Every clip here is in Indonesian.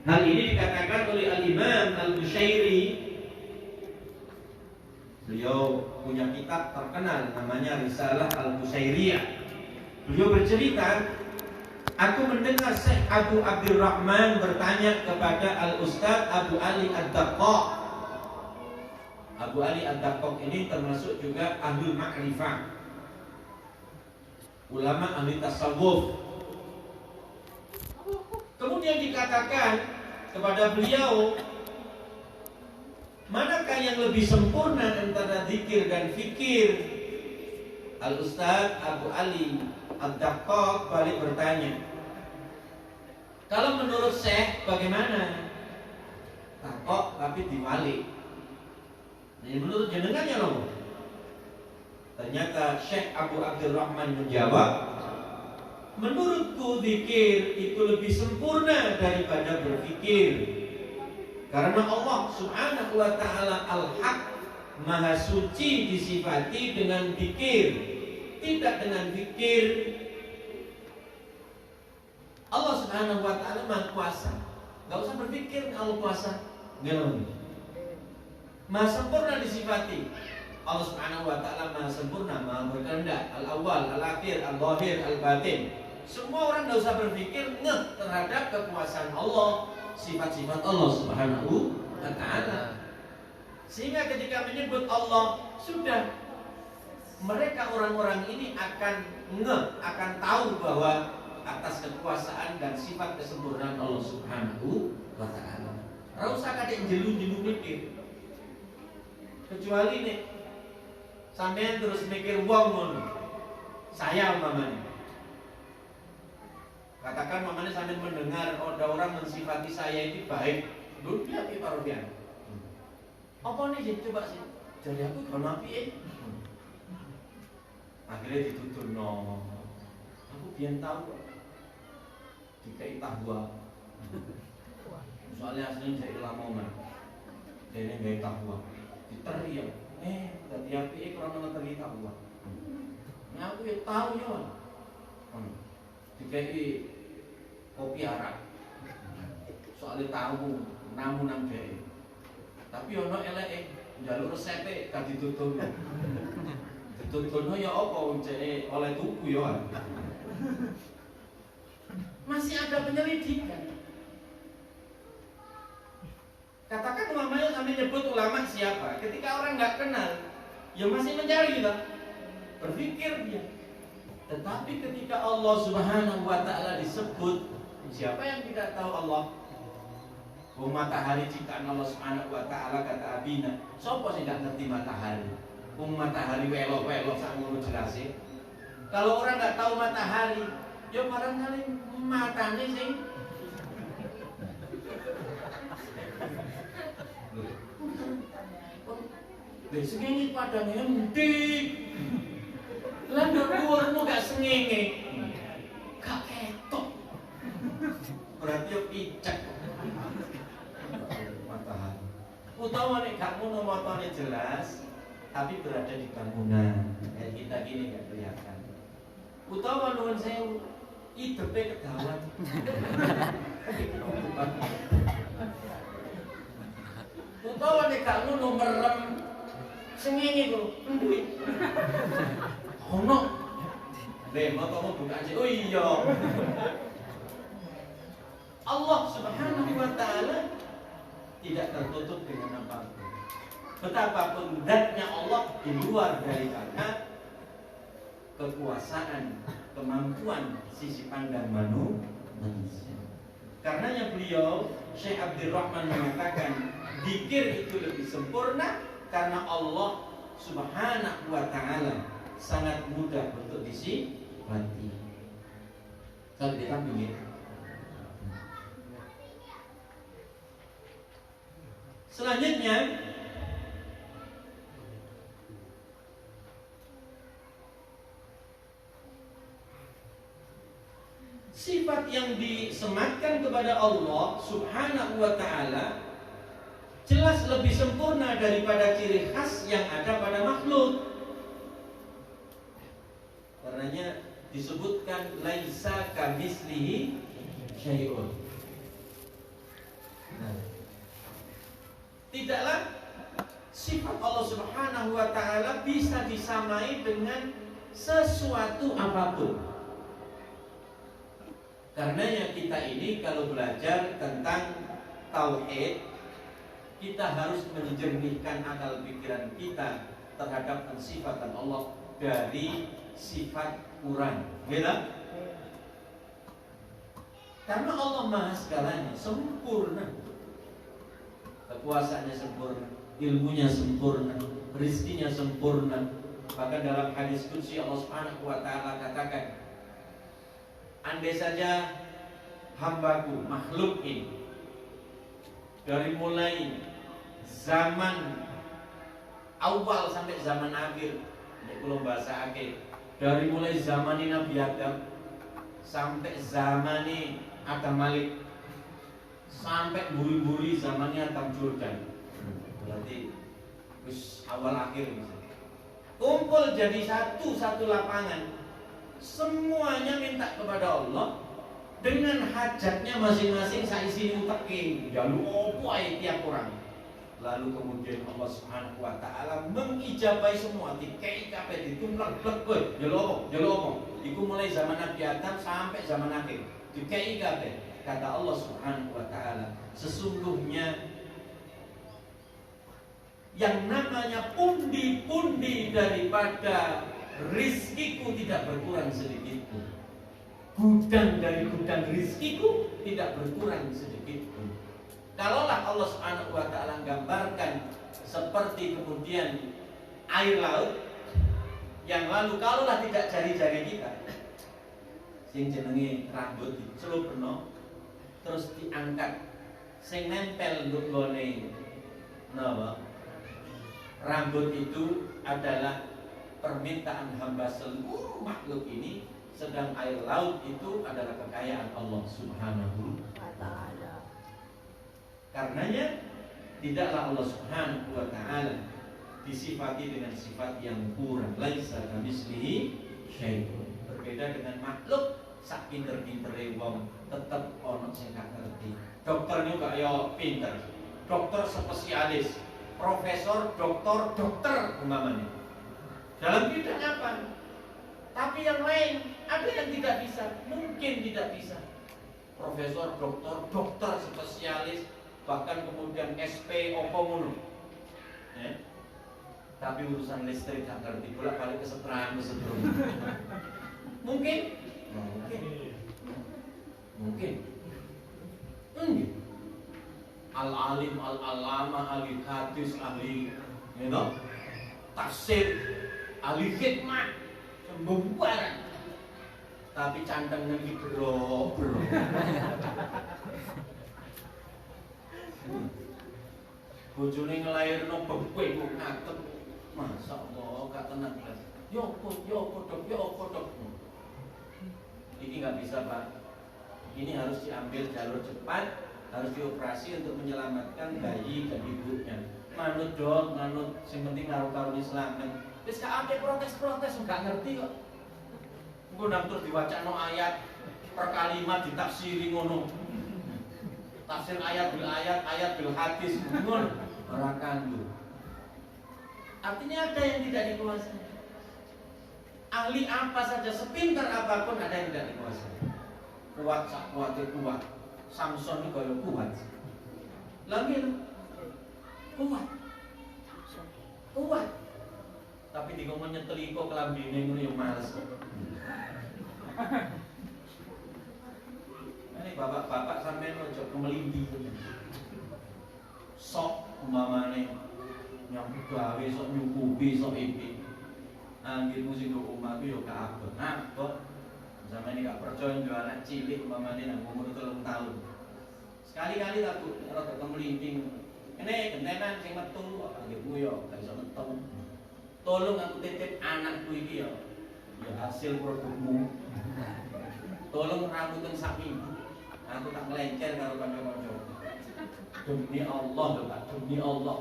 Hal ini dikatakan oleh Al-Imam Al-Bushairi. Beliau punya kitab terkenal namanya Risalah Al-Bushairiyah. Beliau bercerita, aku mendengar Syekh Abu Abdurrahman bertanya kepada Al-Ustaz Abu Ali Ad-Daqqaq. Abu Ali Ad-Daqqaq ini termasuk juga ahli ma'rifah, ulama ahli tasawuf. Kemudian dikatakan kepada beliau, manakah yang lebih sempurna antara zikir dan fikir? Al-Ustaz Abu Ali Ad-Daqqaq balik bertanya, kalau menurut Syekh bagaimana? Takok tapi diwalik. Jadi menurut jenengannya loh. Ternyata Syekh Abu Abdurrahman menjawab, menurutku zikir itu lebih sempurna daripada berfikir. Karena Allah Subhanahu wa ta'ala Al-Haq, Maha Suci, disifati dengan zikir, tidak dengan fikir. Allah Subhanahu wa ta'ala Maha Kuasa, gak usah berpikir kalau kuasa. Maha sempurna disifati. Allah Subhanahu wa ta'ala Maha sempurna, Maha berkehendak, Al-Awwal, Al-Akhir, Al-Zahir, Al-Batin. Semua orang gak usah berpikir terhadap kekuasaan Allah, sifat-sifat Allah Subhanahu wa ta'ala. Sehingga ketika menyebut Allah, sudah, mereka orang-orang ini akan tahu bahwa atas kekuasaan dan sifat kesempurnaan Allah Subhanahu wa ta'ala. Ora usah kadek jelu-jelu mikir. Kecuali nih sampean terus mikir wong ngono. Saya umpamanya. Katakan umpamanya sampean mendengar ada orang mensifati saya itu baik. Lho dia ki parodian. Apa nih coba sih? Jadi aku kalau apike. Akhirnya dituturno. Aku biyen tahu dikai tahwa. Soalnya aslinya dari Lamongan. Dene gawe tahwa. Diteriak. Dadi apike krono ngeteri tahwa. Nah aku ya tahu yo. Dikai kopi arak. Soalnya tahu namun nang dhek. Tapi ono eleke njaluk resepe gak ditutur. Dituturno ya apa wong dhek oleh tuku yo. Masih ada penyelidikan. Katakan ulamanya sampai nyebut ulama siapa. Ketika orang nggak kenal, ya masih mencari gitu, berpikir dia. Tetapi ketika Allah Subhanahu wa ta'ala disebut, siapa yang tidak tahu Allah? Matahari ciptaan Allah Subhanahu wa ta'ala, kata Abina. Sopo sih nggak ngerti matahari? Matahari welok-welok sak ngono jelasin. Kalau orang nggak tahu matahari, ya barangkali matanya sing sengenge padangnya mudik. Lah nduk dhuwurmu gak sengenge. Gak ketok. Berarti yo picek. Matahari. Utawa nek gak ngono matane jelas, tapi berada di bangunan. Kayak kita gini gak kelihatan. Utawa nuwun sewu, idepe kedawan. Utawa nek gak ngono merem sengenge kok nduit. Ono. Le motomu buka aja. Oh iya. Allah Subhanahu wa ta'ala tidak tertutup dengan apapun. Betapapun zatnya Allah di luar daripada kekuasaan, kemampuan sisi pandang manusia. Karenanya beliau Syekh Abdurrahman mengatakan zikir itu lebih sempurna karena Allah Subhanahu wa ta'ala sangat mudah untuk disifati. Kalau kita begini. Selanjutnya sifat yang disematkan kepada Allah Subhanahu wa ta'ala jelas lebih sempurna daripada ciri khas yang ada pada makhluk. Karenanya disebutkan laisa kamitslihi syai'un. Subhanahu wa taala bisa disamai dengan sesuatu apapun. Karenanya kita ini kalau belajar tentang tauhid, kita harus menjernihkan akal pikiran kita terhadap pensifatan Allah dari sifat kurang. Beda? Karena Allah Maha segalanya, sempurna. Kekuasaannya sempurna, ilmunya sempurna, rizkinya sempurna. Bahkan dalam hadis qudsi Allah Subhanahu wa taala katakan, andai saja hambaku, makhluk ini, dari mulai zaman awal sampai zaman akhir, ini kalau bahasa akhir, dari mulai zaman Nabi Adam sampai zaman Adam Malik, sampai buri-buri zamannya Adam Jordan, berarti wis awal akhir kumpul jadi satu lapangan, semuanya minta kepada Allah dengan hajatnya masing-masing saisi uteke jaluk opo ae tiap orang. Lalu kemudian Allah Subhanahu wa taala mengijabai semua, dikei kabeh ditumlek-lek kowe jaluk opo iku mulai zaman Nabi Adam sampai zaman akhir dikei kabeh. Kata Allah Subhanahu wa taala, sesungguhnya yang namanya pundi-pundi daripada rizkiku tidak berkurang sedikit pun. Gudang dari gudang rizkiku tidak berkurang sedikit pun. Kalaulah Allah Subhanahu wa taala gambarkan seperti kemudian air laut yang lalu kalaulah tidak jari-jari kita sing jenenge rambut dicelupno terus diangkat sing nempel nduk gone napa rambut itu adalah permintaan hamba seluruh makhluk ini, sedang air laut itu adalah kekayaan Allah Subhanahu wa taala. Karenanya tidaklah Allah Subhanahu wa taala disifati dengan sifat yang kurang, laisa kamitslihi syai'un. Berbeda dengan makhluk, sak pinter-pintere wong tetep ana sing gak ngerti. Dokternya gak yo pinter. Dokter spesialis, profesor, dokter umpamanya. Dalam bidang apa? Tapi yang lain ada yang tidak bisa, mungkin tidak bisa. Profesor, dokter spesialis, bahkan kemudian SP opo ngono. Ya. Tapi urusan listrik gak ngerti, bolak-balik kesetrum. Mungkin. Al-alim, al-alama, ahli hadis, ahli tafsir, ahli hikmah, sembarang. Tapi cantangnya iki bro. Bojone ngelairno bebek kok ngatep. Masyaallah, gak tenang kelas. Yo kodok. Ini nggak bisa Pak. Ini harus diambil jalur cepat, harus dioperasi untuk menyelamatkan bayi dan ibunya. Manut dong, manut. Yang penting naruh Islam. Terus gak ada protes, nggak ngerti kok. Engko nang terus diwacano ayat per kalimat ditafsiri ngono. Tafsir ayat bil hadis ngono. Ora kanggo. Artinya ada yang tidak dikuasai. Ahli apa saja, sepintar apapun ada yang tidak dikuasai. Kuat, kuat. Samson itu kalau kuat. Lagi kuat. Tapi di ngomong nyeteliko kelambine ngono yo males. Ini bapak-bapak sampean ojo kemelimpi. Sok umpamane nyambut gawe sok nyukupi sok iki. Anggitmu sing kok omahku yo gak abot. Nah, kok sampeyan gak percaya yo anak cilik umpamane nang umur 3 tahun. Sekali-kali aku rada kemelinting. Ini gentenan sing metu kok anggitmu yo gak iso metu. Tolong aku titip anakku iki yo. Ya hasil produkmu. Tolong rambutun sak minggu. Aku tak nglencer karo kanca-kanca. Demi Allah lho Pak, demi Allah.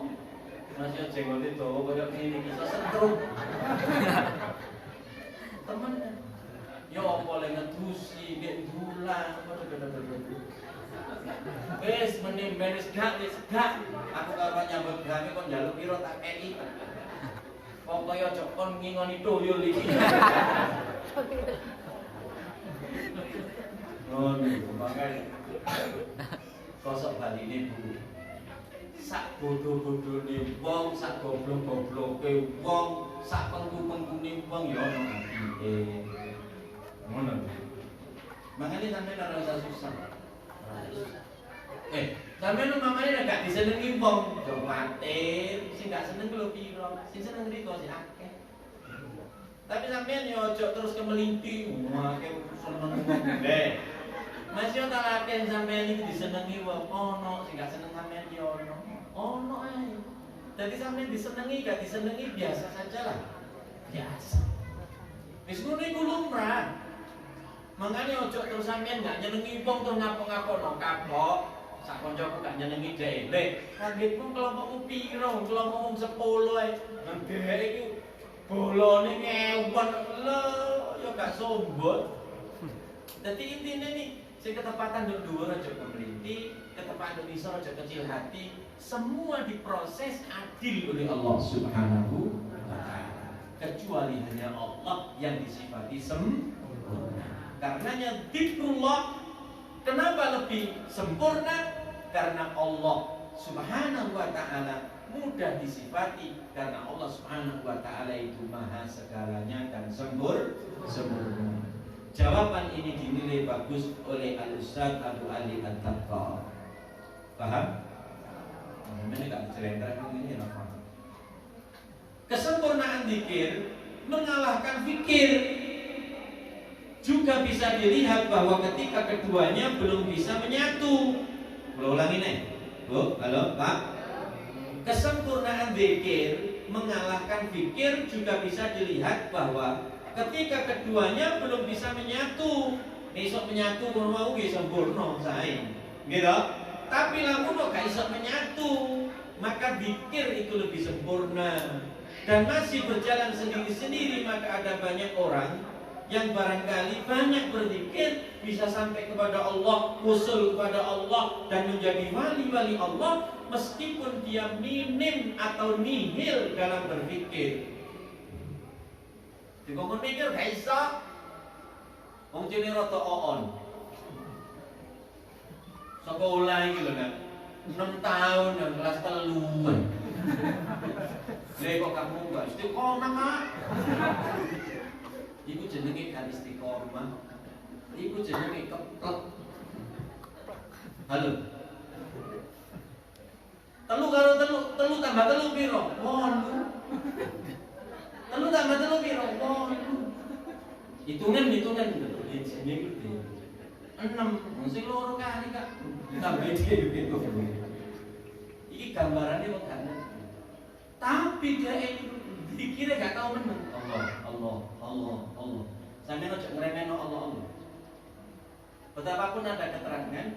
Masih jenggote dawa kaya ngene iki iso setrum. Temen. Ya apa le ngedusi, nek dulang, wis meneh beres gak. Aku karo nyambut gawe kok njaluk piro tak kei. Pokoke aja kon ngingoni toyol iki. Makanya kosok baline Bu. Sak bodoh-bodohne wong, sak goblok-gobloke wong, sak pengku-pengkune wong ya ono atine. Ngono. Makanya sampeyan ora usah susah. Sampeyan mamane gak disenengi wong, yo kuwatir, sing gak seneng lho piro, sing seneng riko sing akeh. Tapi sampeyan yo ojo terus kemelinti, akeh seneng wong ndek. Mas yo tak akeh sampeyan iki disenengi wong, ono sing gak seneng sampeyan yo ono. Ono ae. Dadi sampeyan disenengi gak disenengi biasa sajalah. Biasa. Wis ngono iku lumrah. Mangane ojo terus sampeyan gak nyenengi wong terus ngapo-ngapono kapok. Sak kancaku gak nyenengi dhek. Lek, kagetmu kelompokmu piro? Kelompokmu 10 ae. Nang dhek iki bolone ngewon lho, ya gak sombong. Dadi intine nih, sing ketepatan nduk dhuwur aja kemelinti, ketepatan nduk isor aja kecil hati. Semua diproses adil oleh Allah Subhanahu wa taala. Kecuali hanya Allah yang disifati sempurna. Karenanya dzikrullah kenapa lebih sempurna? Karena Allah Subhanahu wa ta'ala mudah disifati. Karena Allah Subhanahu wa ta'ala itu maha segalanya dan sempurna. Jawaban ini dinilai bagus oleh Al-Ustaz Abu Ali At-Taqqa. Paham? Ini gak diceritakan ini apa? Kesempurnaan zikir mengalahkan fikir. Juga bisa dilihat bahwa ketika keduanya belum bisa menyatu. Boleh ulangi nih, Bu, halo Pak. Kesempurnaan zikir mengalahkan fikir juga bisa dilihat bahwa ketika keduanya belum bisa menyatu. Besok menyatu kono mau nggih sempurna sae. Gitu. Tapi lamun kok gak iso menyatu, maka zikir itu lebih sempurna. Dan masih berjalan sendiri-sendiri, maka ada banyak orang yang barangkali banyak berzikir bisa sampai kepada Allah, usul kepada Allah dan menjadi wali-wali Allah meskipun dia minim atau nihil dalam berpikir. Dikongkon mikir gak iso. Wong jene rada oon. Sekolah iki lho Nak. 6 tahun dan kelas 3. Lha kok kamu gak istiqomah, Kak? Iku jenenge kan istiqomah. Iku jenenge keplek. Halo. Telu tambah telu piro? 8. Telu tambah telu piro? 8. Hitungan ini gede. 6. Sing loro kali Kak. Tambah iki gitu. Iki gambarannya kok gak ngerti. Tapi dia dikira gak tahu meneng. Allah. Sampai ojo ngremehno Allah. Betapapun ada keterangan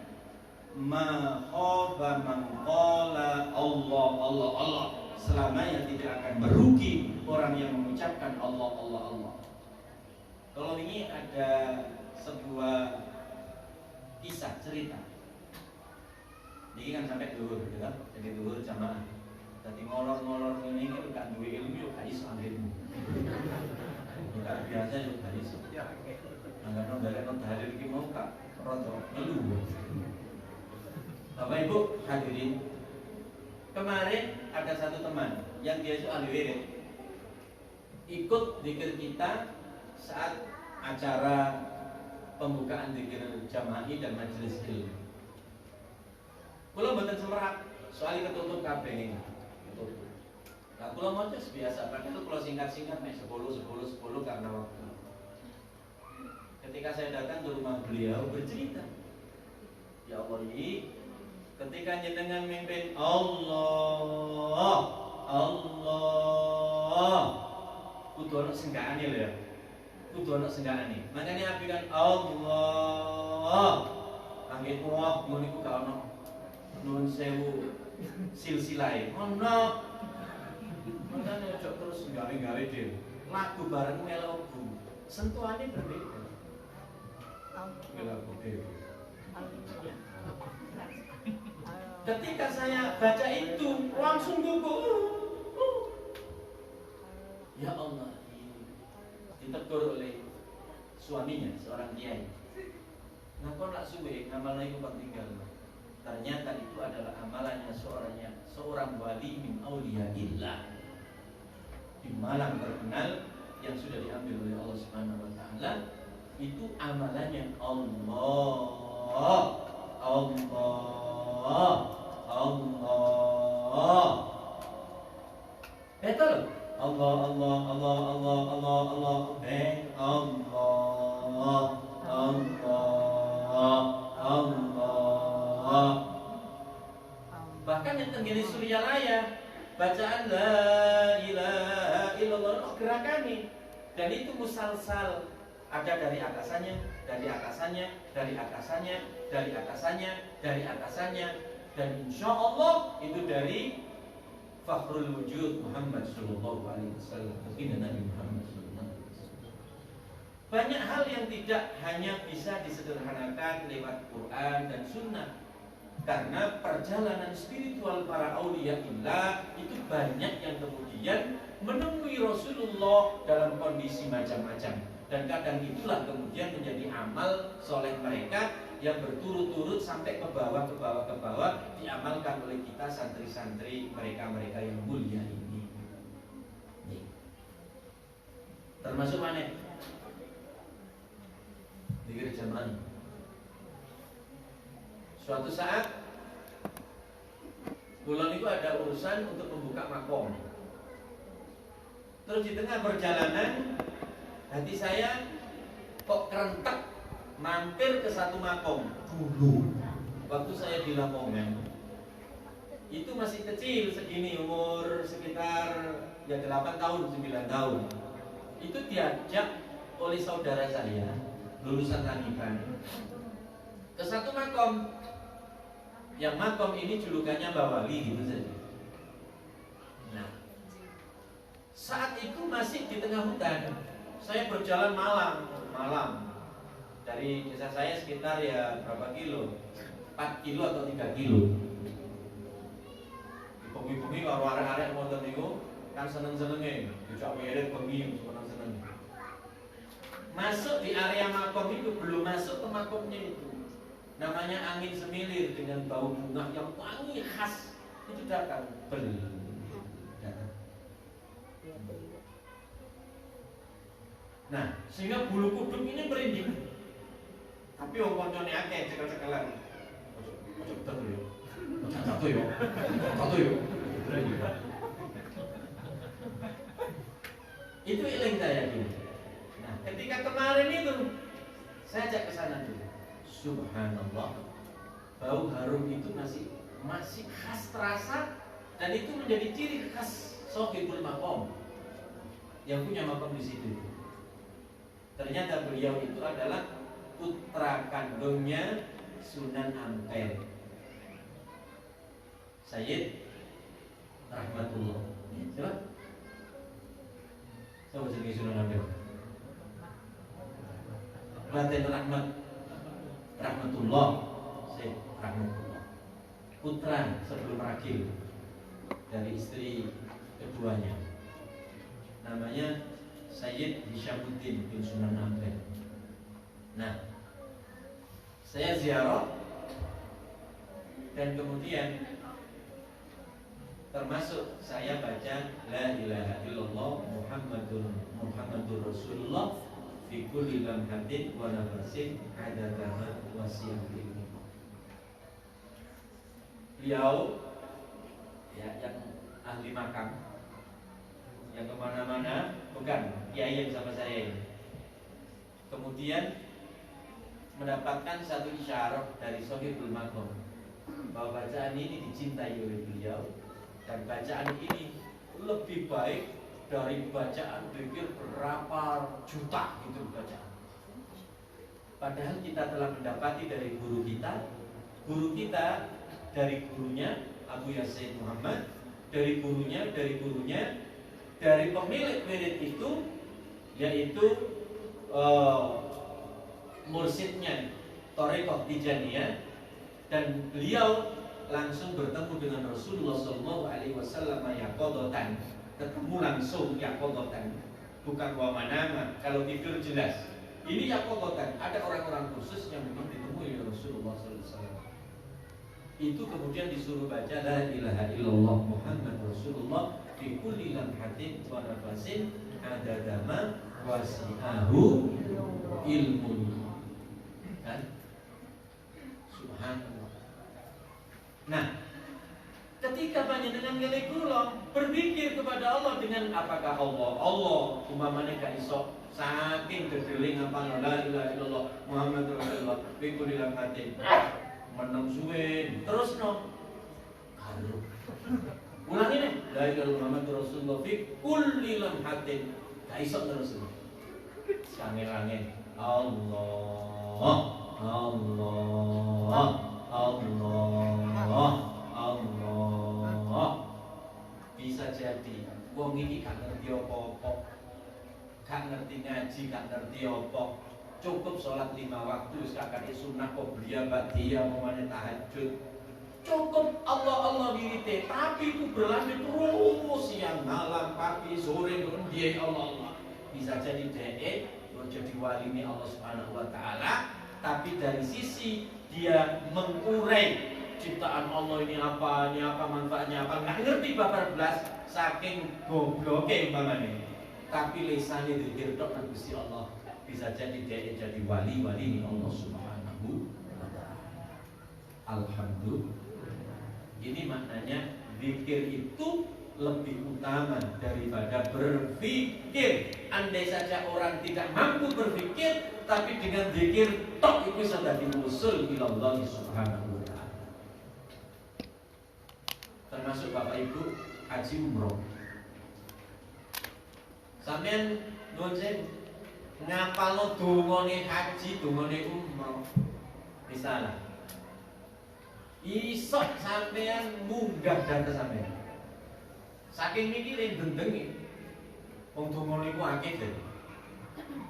ma khaba man qala Allah selamanya tidak akan merugi orang yang mengucapkan Allah. Kalau ini ada sebuah kisah cerita. Ini kan sampai dhuwur gitu kan. Jadi dhuwur jamaah. Jadi ngolor-ngolor ini gak duwe ilmu yo gak iso ilmu. Gak biasa yo gak iso. Anggar nonton hadir iki mau Kak rada ngelu. Bapak Ibu hadirin, kemarin ada satu teman yang dia itu ahli wirid, ikut zikir kita saat acara pembukaan zikir jama'i dan majelis ilmu. Kula mboten semerap soal ketutup kabeh ini. Nah, kula maca biasa, padahal kula singkat-singkat mek 10 karena waktu. Ketika saya datang ke rumah beliau bercerita, ya Allah ini ketika jenengan mimpin Allah kudu ana senggane lho ya. Kudu ana senggane. Makane api kan Allah. Angge kuah ngono iku gak ono nun sewu silsilahe. Ono. Makane ojo terus gawe-gawe dhewe. Lagu bareng melodi. Sentuhane berbeda. Lagu dhewe. Ketika saya baca itu langsung gugup. suaminya, seorang kiai. Nah kok nak suwe ngamalnya itu tinggal. Ternyata itu adalah amalannya seorang wali min auliyaillah di Malang terkenal yang sudah diambil oleh Allah Subhanahu wa taala. Itu amalannya Allah. Betul. Allah bahkan yang tenggini Suryalaya bacaan la ilaha illallah gerakannya, dan itu musalsal, ada dari atasannya, dari atasannya, dari atasannya, dari atasannya, dari atasannya, dan insya Allah itu dari Fakhrul Wujud Muhammad Sallallahu Alaihi Wasallam, baginda Nabi Muhammad Sallallahu Alaihi Wasallam. Banyak hal yang tidak hanya bisa disederhanakan lewat Quran dan Sunnah, karena perjalanan spiritual para auliyaillah itu banyak yang kemudian menemui Rasulullah dalam kondisi macam-macam, dan kadang itulah kemudian menjadi amal soleh mereka yang berturut-turut sampai ke bawah diamalkan oleh kita santri-santri mereka yang mulia ini. Termasuk mana? Di gereja mana? Suatu saat bulan itu ada urusan untuk membuka makom. Terus di tengah perjalanan hati saya kok kerentak mampir ke satu makom dulu. Waktu saya di Lamongan itu masih kecil segini, umur sekitar 8 tahun 9 tahun. Itu diajak oleh saudara saya lulusan Taniban ke satu makom. Yang makom ini julukannya Mbak Wali gitu saja. Nah, saat itu masih di tengah hutan. Saya berjalan malam. Dari desa saya sekitar berapa kilo? 4 kilo atau 3 kilo. Bengi-bengi karo arek-arek wonten niku kan seneng-senenge, dijak wirid bengi seneng-seneng. Masuk di area makom itu, belum masuk ke makomnya itu. Namanya angin semilir dengan bau bunga yang wangi khas. Itu datang. Nah, sehingga bulu kuduk ini merinding. Tapi wong koncone akeh cekel-cekelan. Ojo betul yo. Satu yo. Itu iling saya gitu. Nah, ketika kemarin itu saya ajak ke sana dulu. Subhanallah. Bau harum itu masih khas terasa, dan itu menjadi ciri khas Sohibul Makom yang punya makom di situ. Ternyata beliau itu adalah putra kandungnya Sunan Ampel, Sayyid Rahmatullah. Siapa? Siapa jenis Sunan Ampel? Raden Rahmatullah, Sayyid Rahmatullah, putra sebelum Ragil dari istri keduanya. Namanya Sayyid Hishamuddin bin Sunan Ampel. Nah, saya ziarah dan kemudian termasuk saya baca la ilaha illallah Muhammadur Rasulullah fi kulli lamhatin wa nafasin adadama wasiyah. Beliau yang ahli makam, yang kemana-mana, bukan kiai yang sama saya ini. Kemudian mendapatkan satu isyarat dari Sohibul Makom bahwa bacaan ini dicintai oleh beliau, dan bacaan ini lebih baik dari bacaan pikir berapa juta itu bacaan. Padahal kita telah mendapati dari guru kita dari gurunya Abu Yasin Muhammad, dari gurunya, dari pemilik wirid itu, yaitu mursyidnya Thariqah Tijaniyah, dan beliau langsung bertemu dengan Rasulullah SAW yaqadatan, ketemu langsung yaqadatan, bukan wa manama. Kalau tidur jelas, Ini yang kokokan. Ada orang-orang khusus yang memang ditemui oleh Rasulullah SAW. Itu kemudian disuruh baca la ilaha illallah Muhammad Rasulullah fi kulli lamhatin wa nafasin adadama wasi'ahu ilmu. Kan? Subhanallah. Nah, ketika panjenengan ngelih kula berpikir kepada Allah dengan apakah Allah umpamane gak iso saking gedeling apa la ilaha illallah Muhammad Rasulullah fi kulli lamhatin meneng suwe terus no karo ulangi nih la ilaha illallah Muhammad Rasulullah fi kulli lamhatin gak iso terus sange-sange Allah Allah Allah Allah. Bisa jadi wong iki gak ngerti apa-apa, gak ngerti ngaji, gak ngerti apa, cukup sholat 5 waktu sekali sunnah qobliyah ba'diyah mamane tahajud, cukup Allah wirite, tapi itu berlanjut terus siang malam pagi sore dia Allah. Bisa jadi dia jadi wali ini Allah Subhanahu wa taala, tapi dari sisi dia mengurai ciptaan Allah ini apa manfaatnya apa, nggak ngerti babar belas saking gobloke umpamane, tapi lisane dzikir tok nang Gusti Allah, bisa jadi dia jadi wali ini Allah Subhanahu wa taala. Alhamdulillah. Ini maknanya zikir itu lebih utama daripada berpikir. Andai saja orang tidak mampu berpikir, tapi dengan zikir tok itu sudah diusul ila Allah Subhanahu wa taala. Termasuk Bapak Ibu haji umroh. Sampeyan nuwun sewu ngapalno dongane haji, dongane umroh. Misalnya iso sampeyan munggah dhateng sampeyan. Saking mikire dendengi. Wong donga niku akeh deh.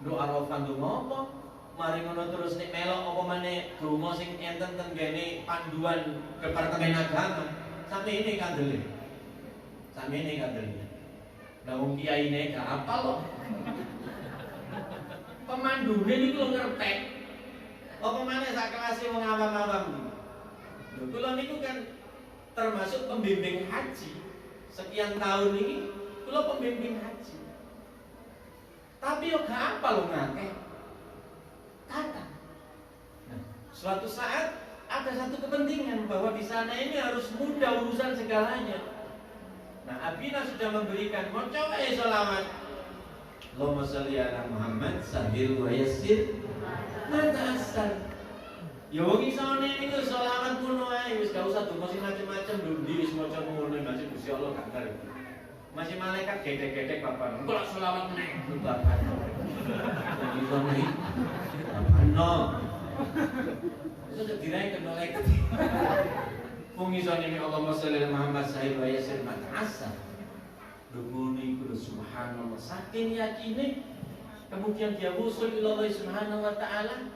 Nduk arafan donga apa? Mari ngono terus nek melok apa maneh donga sing enten teng gene panduan Departemen Agama. Sampe ini kandele. Sampe ini kandele. Lah wong kiyaine gak apal kok. Pemandune niku lho ngertek. Apa maneh sak kelas wong awam-awam. Lho kula niku kan termasuk pembimbing haji. Sekian tahun ini kula pembimbing haji. Tapi yo gak apa lo ngake. Kata. Nah, suatu saat ada satu kepentingan bahwa di sana ini harus mudah urusan segalanya. Nah, Abina sudah memberikan maca wae selawat. Allahumma sholli ala Muhammad sahil wa yassir mata asal. Yo wong isone niku selawat kuno ae wis gak usah donga sing macem-macem lho ndi wis maca ngono masih Gusti Allah gak ngerti. Masih malaikat gedek-gedek bapak. Engko lak selawat meneh bapak. Jadi isone. Ano. Itu dirai ke malaikat. Wong isone ni Allahumma sholli ala Muhammad sahil wa yassir mata asal. Dungu niku subhanallah saking yakine kemudian dia usul ila Allah Subhanahu wa taala.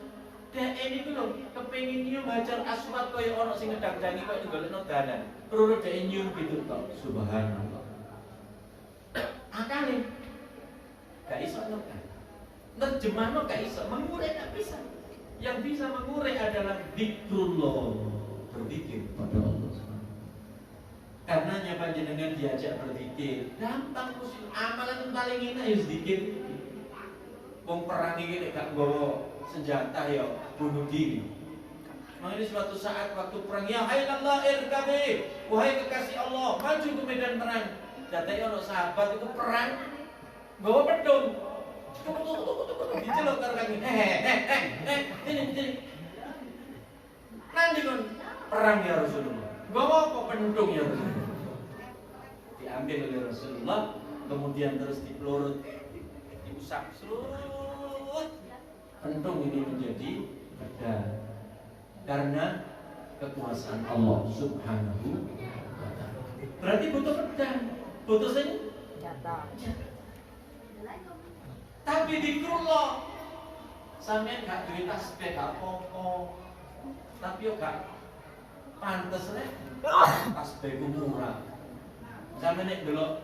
Dek ini ku lho kepengin nyium hajar aswad kaya ana sing ngedang-dangi kaya golekno dalan. Perlu dek nyium gitu tok. Subhanallah. Akale gak iso ngerti. Nerjemahno gak iso, mengurai gak bisa. Yang bisa mengurai adalah zikrullah, berzikir pada Allah Subhanahu. Karenanya panjenengan diajak berzikir, gampang musim amalan paling enak ya zikir. Wong perang iki nek gak nggawa senjata ya bunuh diri. Makanya suatu saat waktu perang ya hayallah irkabi, wahai kekasih Allah, maju ke medan perang. Datang ono sahabat itu perang, bawa pedang, dicelok karo kaki. Ini. Nanti kon perang ya Rasulullah. Bawa apa pedang ya Rasulullah? Diambil oleh Rasulullah, kemudian terus dipelurut, diusap seluruh. Pedang ini menjadi pedang karena kekuasaan Allah Subhanahu wa taala. Berarti butuh pedang. Butuh senjata. Tapi zikrullah sampeyan gak duwe tasbih gak apa-apa. Tapi yo gak pantes rek. Tasbih ku murah. Sampeyan nek delok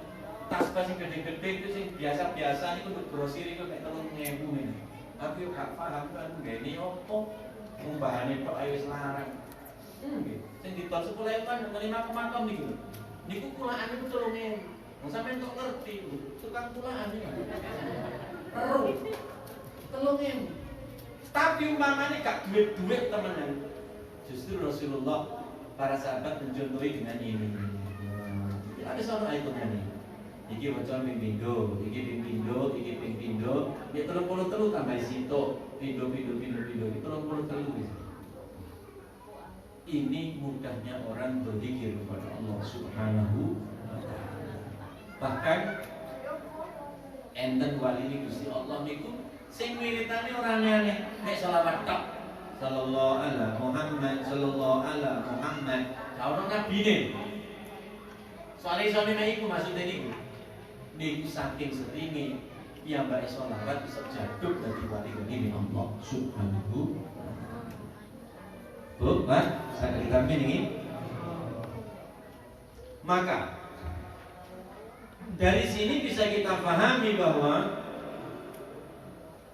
tasbih sing gede-gede itu sing biasa-biasa niku untuk grosir iku nek 3.000 ngene. tapi gak paham kan ngene opo ngumbahane tok ae wis larang. Nggih, sing ditol 10.000 kan menerima makam niku. Niku kulaan niku 3.000. Wong sampeyan kok ngerti, tukang kulaan iki. Perlu 3.000. Tapi umpamane gak duit-duit temenan. Justru Rasulullah para sahabat mencontohi dengan ini. Ada sono ayatnya. Iki waca ping pindho, iki ping pindho, iki ping pindho, ya 33 tambah sito, pindho iki 33 wis. Ini mudahnya orang berzikir kepada Allah Subhanahu wa taala. Bahkan enten wali ini Gusti Allah niku sing wiritane ora aneh, nek selawat tok. Sallallahu ala Muhammad, sallallahu ala Muhammad. Lah ono nabine. Soale-soale nek iku maksudnya niku. Niku saking seringe piyambake selawat bisa jaduk dadi wali ini Allah Subhanahu wa taala. Bu, Pak, saya ditambah ini. Maka dari sini bisa kita pahami bahwa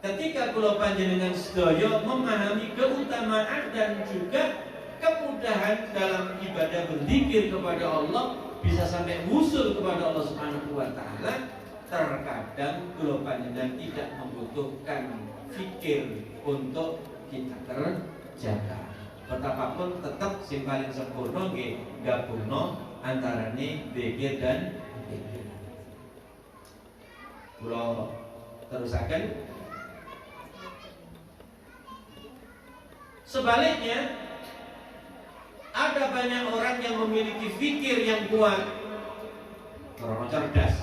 ketika kula panjenengan sedaya memahami keutamaan dan juga kemudahan dalam ibadah berzikir kepada Allah bisa sampai usul kepada Allah Subhanahu wa taala, terkadang kula panjenengan tidak membutuhkan fikir untuk kita kerjakan. Betapapun tetap sing paling sempurna nggih gabungno antarane zikir dan zikir. Kula terusaken. Sebaliknya, ada banyak orang yang memiliki fikir yang kuat, orang cerdas,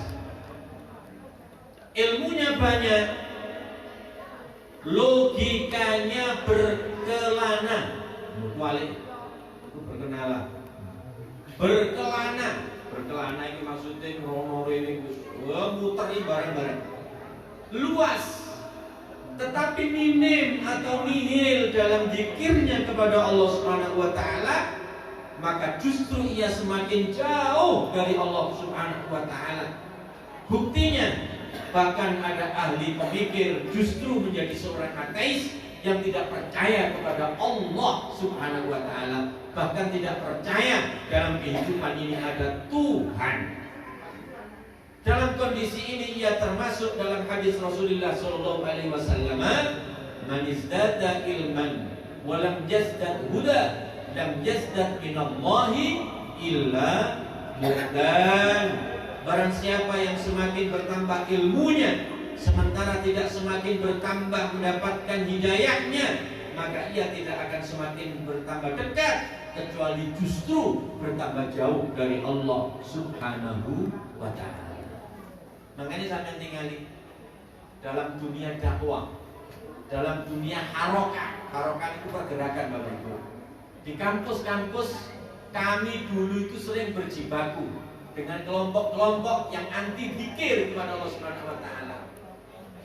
ilmunya banyak, logikanya berkelana, berkelana ini maksudnya ngomong ini, muteri bareng-bareng, luas. Tetapi minim atau nihil dalam zikirnya kepada Allah Subhanahu wa taala, maka justru ia semakin jauh dari Allah Subhanahu wa taala. Buktinya, bahkan ada ahli pemikir justru menjadi seorang ateis yang tidak percaya kepada Allah Subhanahu wa taala, bahkan tidak percaya dalam kehidupan ini ada Tuhan. Dalam kondisi ini ia termasuk dalam hadis Rasulullah sallallahu alaihi wasallam, "Man izdada ilman wa lam yazdad huda, lam yazdad minallahi illa mudan." Barang siapa yang semakin bertambah ilmunya sementara tidak semakin bertambah mendapatkan hidayahnya, maka ia tidak akan semakin bertambah dekat, kecuali justru bertambah jauh dari Allah Subhanahu wa taala. Makanya sampai tinggali dalam dunia dakwah, dalam dunia harokah itu pergerakan Bapak Ibu. Di kampus-kampus kami dulu itu sering berjibaku dengan kelompok-kelompok yang anti zikir kepada Allah Subhanahu wa taala.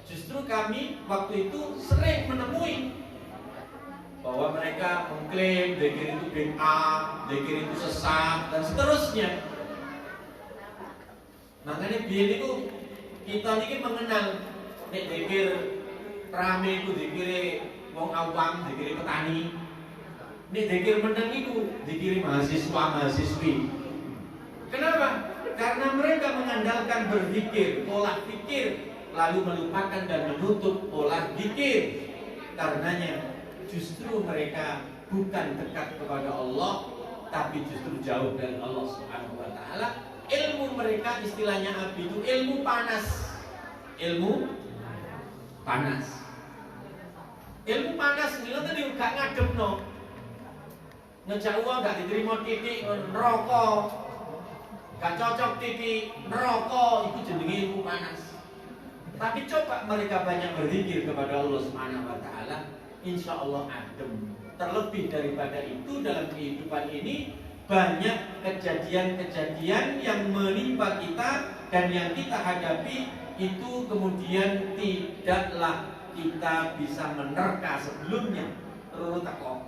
Justru kami waktu itu sering menemui bahwa mereka mengklaim zikir itu bid'ah, zikir itu sesat dan seterusnya. Makanya biar itu kita ini mengenal nek zikir rame itu zikir wong awam, zikir petani. Nek zikir meneng itu zikir mahasiswa-mahasiswi. Kenapa? Karena mereka mengandalkan berzikir, pola pikir, lalu melupakan dan menutup pola zikir. Karenanya justru mereka bukan dekat kepada Allah, tapi justru jauh dari Allah Subhanahu wa taala. Ilmu mereka istilahnya Abi itu ilmu panas. Ilmu panas ini tadi gak ngadepno. Ngejak uang gak diterima titik neraka. Gak cocok titik neraka, itu jenenge ilmu panas. Tapi coba mereka banyak berzikir kepada Allah Subhanahu wa taala, insyaallah adem. Terlebih daripada itu dalam kehidupan ini banyak kejadian-kejadian yang menimpa kita dan yang kita hadapi itu kemudian tidaklah kita bisa menerka sebelumnya. Ruru teko.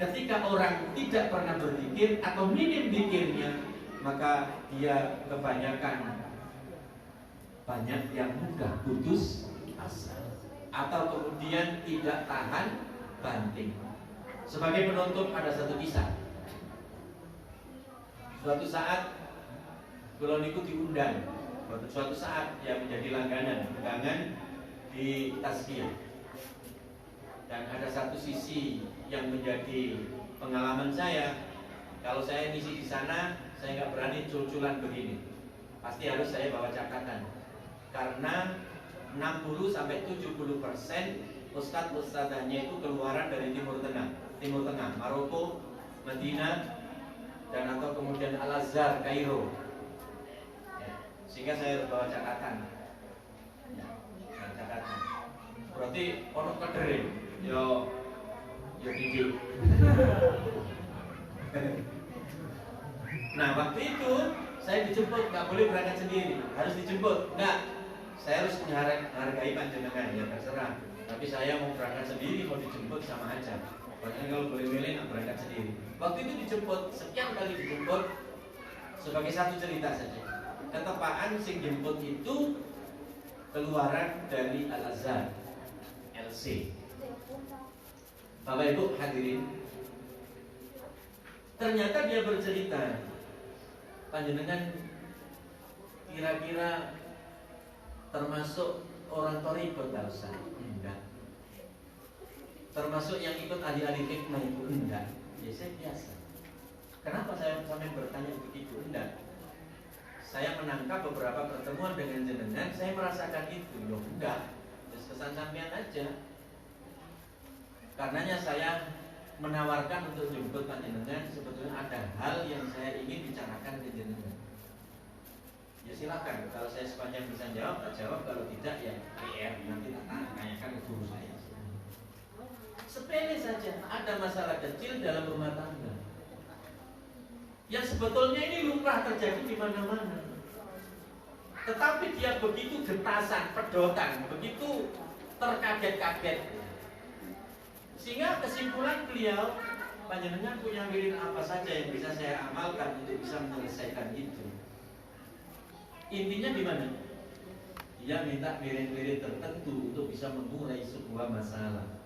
Ketika orang tidak pernah berzikir atau minim zikirnya, maka dia kebanyakan banyak yang mudah putus asa atau kemudian tidak tahan banting. Sebagai penutup ada satu kisah. Suatu saat kula niku diundang. Suatu saat yang menjadi langganan undangan di Taskia. Dan ada satu sisi yang menjadi pengalaman saya. Kalau saya ngisi di sana, saya nggak berani cul-culan begini. Pasti harus saya bawa catatan. Karena 60-70% ustadz-ustadzanya itu keluaran dari Timur Tengah, Maroko, Madinah, dan atau kemudian Al-Azhar, Kairo. Ya, sehingga saya harus bawa catatan. Ya, catatan. Berarti ono kedere, yo tinggi. Nah, waktu itu saya dijemput, nggak boleh berangkat sendiri, harus dijemput. Nggak, saya harus menghargai panjenengan, ya terserah. Tapi saya mau berangkat sendiri, mau dijemput sama aja. Makanya kalau boleh milih, nggak berangkat sendiri. Waktu itu dijemput, sekian kali dijemput. Sebagai satu cerita saja, ketepaan sing jemput itu keluaran dari Al-Azhar, LC. Bapak Ibu hadirin, ternyata dia bercerita, panjenengan kira-kira termasuk orang Thariqat Ustaz? Enggak. Termasuk yang ikut ahli-ahli hikmah itu? Enggak. Ya saya biasa. Kenapa saya sampai bertanya begitu? Enggak. Saya menangkap beberapa pertemuan dengan jenengan, saya merasakan itu. Loh enggak. Terus kesan sampean aja. Karenanya saya menawarkan untuk jemput panjenengan, sebetulnya ada hal yang saya ingin bicarakan ke jenengan. Ya silakan, kalau saya sepanjang bisa jawab, jawab. Kalau tidak ya PR, nanti tanyakan ke guru saya. Sepele saja, ada masalah kecil dalam rumah tangga yang sebetulnya ini lumrah terjadi di mana-mana. Tetapi dia begitu getasan, pedotan, begitu terkaget-kaget. Sehingga kesimpulan beliau, panjenengan punya wirid apa saja yang bisa saya amalkan untuk bisa menyelesaikan itu. Intinya di mana? Dia minta wirid-wirid tertentu untuk bisa mengurai sebuah masalah.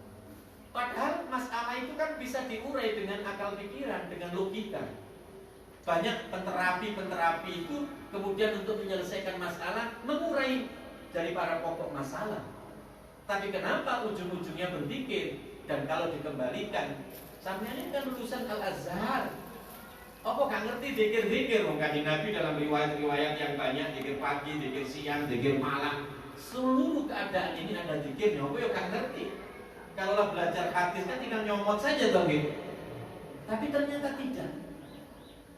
Padahal masalah itu kan bisa diurai dengan akal pikiran, dengan logika. Banyak penterapi itu kemudian untuk menyelesaikan masalah mengurai dari para pokok masalah. Tapi kenapa ujung-ujungnya berzikir? Dan kalau dikembalikan, sampeyan ini kan lulusan Al-Azhar. Apa gak ngerti zikir-zikir? Kanjeng Nabi dalam riwayat-riwayat yang banyak, zikir pagi, zikir siang, zikir malam, seluruh keadaan ini ada zikirnya. Apa ya gak ngerti? Kalau belajar hadis kan tinggal nyomot saja dong gitu. Tapi ternyata tidak.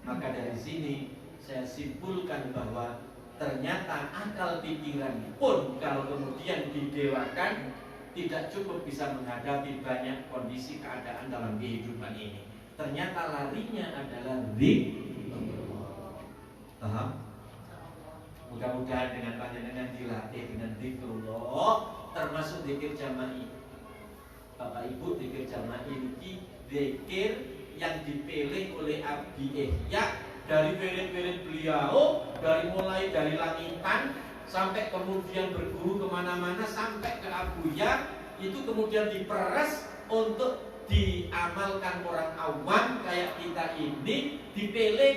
Maka dari sini saya simpulkan bahwa ternyata akal pikiran pun kalau kemudian didewakan tidak cukup bisa menghadapi banyak kondisi keadaan dalam kehidupan ini. Ternyata larinya adalah zikir. Paham? Mudah-mudahan dengan panjenengan dilatih dengan zikrullah, termasuk zikir jama'i. Bapak Ibu, zikir jama'i ini zikir yang dipilih oleh Abdi Ihya dari wirid-wirid beliau, dari langitan sampai kemudian berguru kemana-mana sampai ke Abuya, itu kemudian diperas untuk diamalkan orang awam kayak kita ini, dipilih.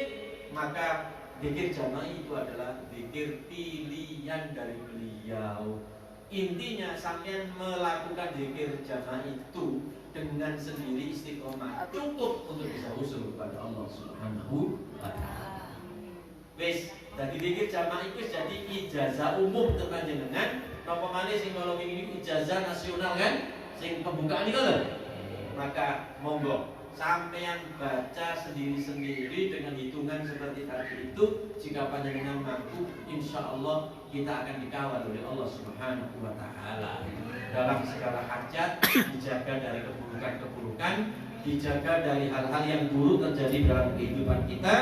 Maka zikir jama'i itu adalah zikir pilihan dari beliau. Intinya sampean melakukan zikir jama'i itu dengan sendiri istiqomah cukup untuk bisa usul kepada Allah Subhanahu wa ta'ala. Wis, dadi zikir jama'i itu jadi ijazah umum untuk panjenengan. Napa maneh sing kala ini ijazah nasional kan? Sing pembukaan iki lho. Maka monggo sampean baca sendiri-sendiri dengan hitungan seperti tadi itu. Jika panjenengan mampu, insya Allah kita akan dikawal oleh Allah Subhanahu wa ta'ala dalam segala hajat, dijaga dari keburukan-keburukan, dijaga dari hal-hal yang buruk terjadi dalam kehidupan kita,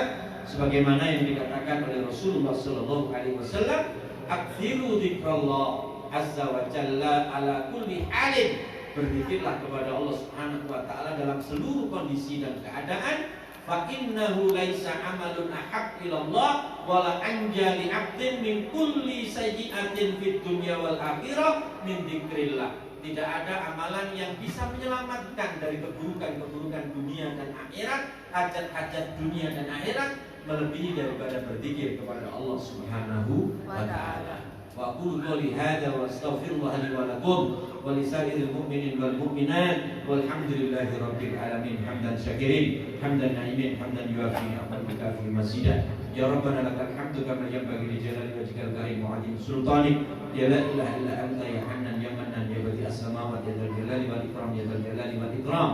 sebagaimana yang dikatakan oleh Rasulullah sallallahu alaihi wasallam, "Aktsiru dzikrallah azza wa jalla ala kulli halin." Berzikirlah kepada Allah Subhanahu wa ta'ala dalam seluruh kondisi dan keadaan. fa innahu laisa amalun ahab ilallah wala anja li 'abdin min kulli sayyi'atin fid dunya wal akhirah min dzikrillah. Tidak ada amalan yang bisa menyelamatkan dari keburukan-keburukan dunia dan akhirat, hajat-hajat dunia dan akhirat, melebihi daripada berzikir kepada Allah Subhanahu wa taala. Wa aqulu qouli hadza wa astaghfirullah li wa lakum wa li sa'iril mu'minin wal mu'minat walhamdulillahi rabbil alamin hamdan syakirin hamdan na'imin hamdan yuafi ni'matika fi masidah. Ya Rabbana lakal hamdu kama yanbaghi li jalali wajhikal karim wa 'azimi sultanik. Ya la ilaha illa anta ya Hannan ya Mannan ya badi as-samawati ya dzal jalali wal ikram ya dzal jalali wal ikram.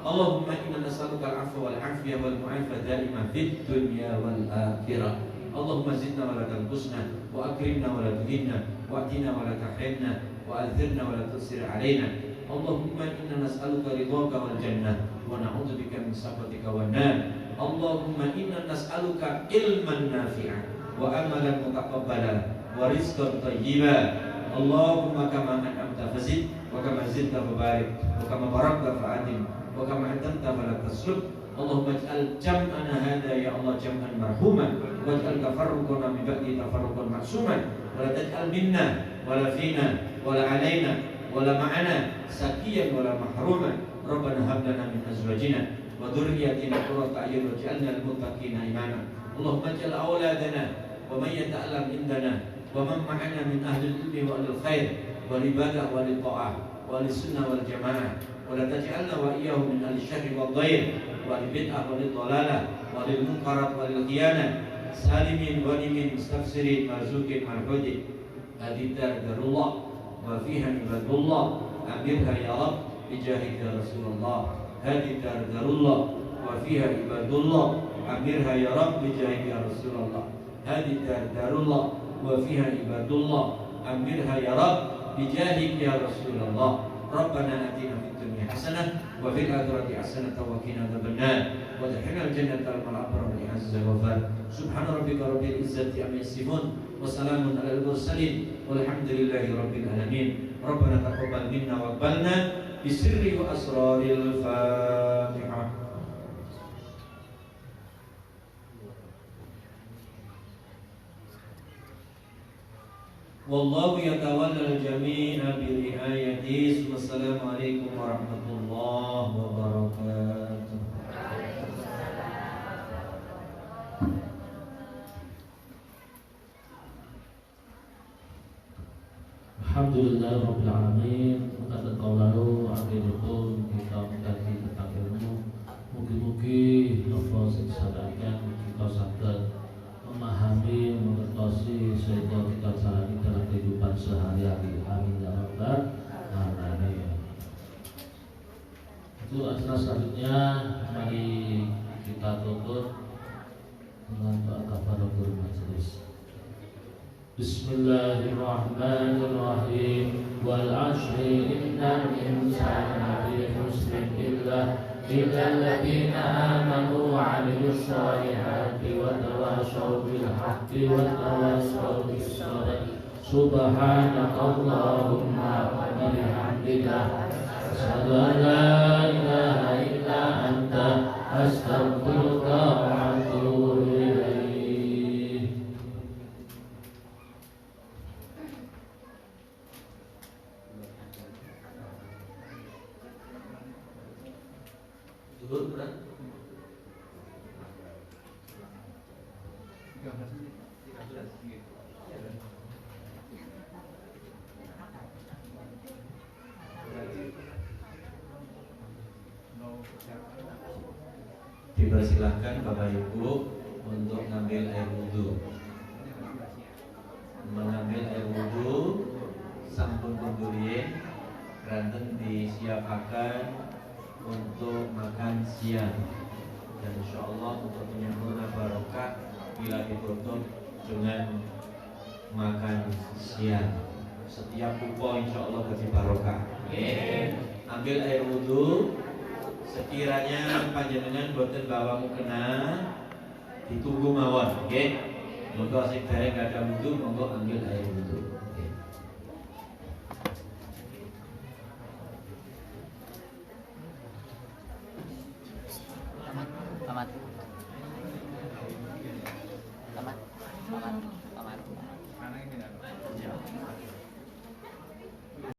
Allahumma inna nas'aluka al-'afwa wal 'afiyah wal mu'afah daimah fid dunya wal akhirah. Allahumma zidna wa la tanqusna wa akrimna wa la tuhinna wa atina wa la tahrimna wa adzirna wa la tusir alaina. Allahumma inna nas'aluka ridhaka wal jannah wa na'udzubika min sakhatika wan nar. Allahumma inna nas'aluka ilman nafi'an wa amalan mutaqabbala wa rizqan thayyiban. Allahumma kama an'amta fazid wa kama zidta fabarik wa kama barakta fa'adim wa kama atamta fala taslub. Allahumma ij'al jam'ana hadha ya Allah jam'an marhuman waj'al tafarruqana min ba'di tafarruqan ma'suman wa la taj'al minna wa la fina wa la alaina wa la ma'ana sakiyan wa la mahruman. Rabbana hab lana min azwajina wa dhurriyyatina qurrata a'yun waj'alna lil muttaqina imama. Allahumma ij'al auladana wa man yata'allam indana wa man ma'ana min ahli al-ilmi wa al-khair wal ibadah wal ta'ah wal sunnah wal jamaah wa la taj'alna wa iyyahum min al-syarri wal dhair wal bid'ah wal dhalalah wal munkarat wal khiyanah salimin ghanimin mustafsirin marzuqin marhudin hadidar darullah wa fiha ibadullah amirha ya Rabb bijahid ya Rasulullah hadidar darullah wa fiha ibadullah amirha ya Rabb bijahid ya Rasulullah hadidar darullah wa fiha ibadullah amirha ya Rabb bijahid ya Rasulullah. Rabbana atina fid dunya hasanah wa fil akhirati hasanah wa qina adzabannar wa adkhilna al-jannata ma'al abrar ya azza wa jalla. Subhana rabbika rabbil izzati amma yasifun wa salamun alal mursalin walhamdulillahi rabbil alamin. Rabbana taqabbal minna wa qbalna bisirri wa asraril Fatihah. Wallahu yatawallal jami'a bi riayatihi. Wassalamualaikum warahmatullahi wabarakatuh. Alhamdulillah rabbil alamin. Kata qaulu akhiripun kita mengkaji tentang ilmu. Mugi-mugi napa sing sadaya kita saged memahami, mengertosi sehingga kita jalani dalam kehidupan sehari-hari. Amin ya rabbal alamin. Itu acara selanjutnya mari kita tutup dengan doa kafaratul majelis. Bismillahirrahmanirrahim. Wal 'ashri innal insana lafi khusrin illa الذين آمنوا وعملوا الصالحات وتواصوا بالحق وتواصوا بالصبر. سبحانك اللهم وبحمدك أشهد أن لا إله إلا أنت أستغفرك وأتوب إليك. Zuhur berat? Dipersilahkan Bapak Ibu untuk ngambil air wudhu. Mengambil air wudhu sampun kundurin ranten disiapakan untuk makan siang, dan insya Allah untuk menyempurna barokah bila ditutup dengan makan siang. Setiap kupo insya Allah kasih barokah. Ambil air wudhu. Sekiranya panjenengan boten bawa mukena ditunggu mawon, Monggo sing dereng ada wudhu monggo ambil air wudhu. Tamat. Tamat. Tamat. Tamat. Mana ini?